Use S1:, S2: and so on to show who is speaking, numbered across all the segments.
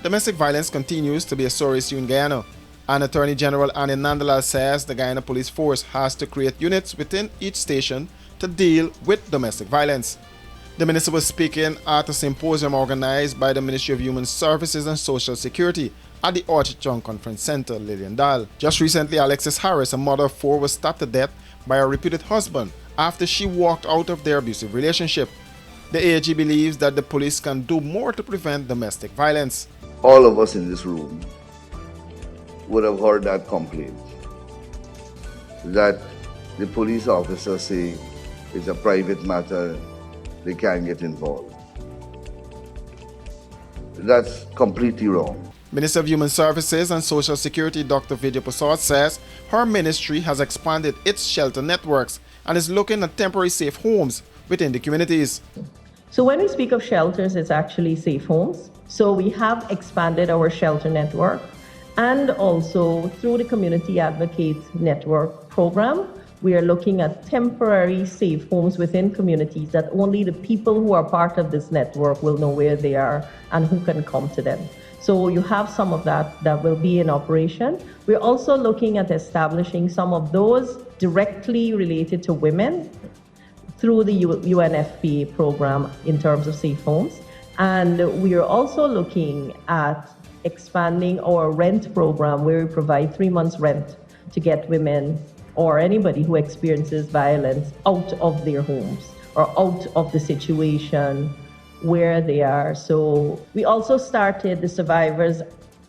S1: Domestic violence continues to be a sore issue in Guyana, and Attorney General Annie Nandalal says the Guyana Police Force has to create units within each station to deal with domestic violence. The minister was speaking at a symposium organized by the Ministry of Human Services and Social Security at the Orchard Town Conference Center, Liliendal. Just recently, Alexis Harris, a mother of 4, was stabbed to death by her reputed husband after she walked out of their abusive relationship. The AG believes that the police can do more to prevent domestic violence.
S2: All of us in this room would have heard that complaint that the police officers say it's a private matter, they can't get involved. That's completely wrong.
S1: Minister of Human Services and Social Security Dr. Vidya Prasad says her ministry has expanded its shelter networks and is looking at temporary safe homes within the communities.
S3: So when we speak of shelters, it's actually safe homes. So we have expanded our shelter network, and also through the Community Advocate Network program, we are looking at temporary safe homes within communities that only the people who are part of this network will know where they are and who can come to them. So you have some of that will be in operation. We're also looking at establishing some of those directly related to women through the UNFPA program in terms of safe homes. And we are also looking at expanding our rent program where we provide 3 months rent to get women or anybody who experiences violence out of their homes or out of the situation where they are. So we also started the Survivors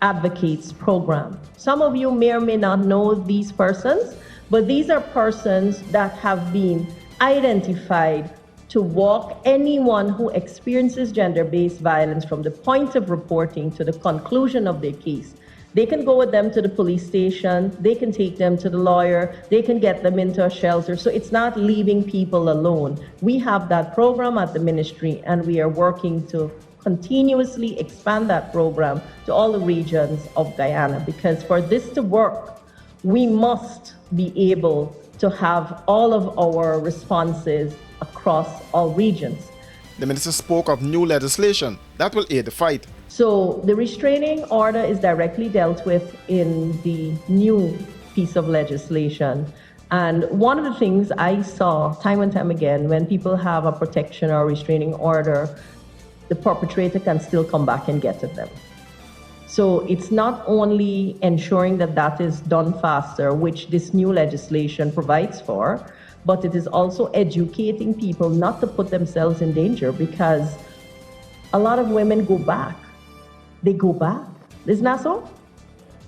S3: Advocates program. Some of you may or may not know these persons, but these are persons that have been identified to walk anyone who experiences gender-based violence from the point of reporting to the conclusion of their case. They can go with them to the police station, they can take them to the lawyer, they can get them into a shelter. So it's not leaving people alone. We have that program at the ministry, and we are working to continuously expand that program to all the regions of Guyana, because for this to work, we must be able to have all of our responses across all regions.
S1: The minister spoke of new legislation that will aid the fight.
S3: So the restraining order is directly dealt with in the new piece of legislation. And one of the things I saw time and time again, when people have a protection or restraining order, the perpetrator can still come back and get at them. So it's not only ensuring that that is done faster, which this new legislation provides for, but it is also educating people not to put themselves in danger, because a lot of women go back. They go back. Isn't that so?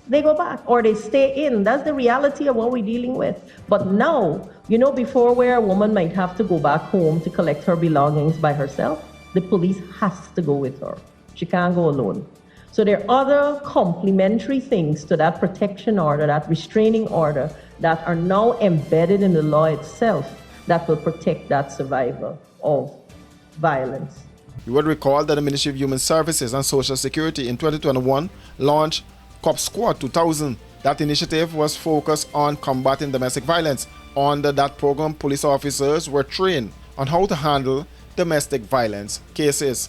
S3: They go back or they stay in. That's the reality of what we're dealing with. But now, before where a woman might have to go back home to collect her belongings by herself, the police has to go with her. She can't go alone. So there are other complementary things to that protection order, that restraining order, that are now embedded in the law itself that will protect that survivor of violence.
S1: You would recall that the Ministry of Human Services and Social Security in 2021 launched COP Squad 2000. That initiative was focused on combating domestic violence. Under that program, police officers were trained on how to handle domestic violence cases.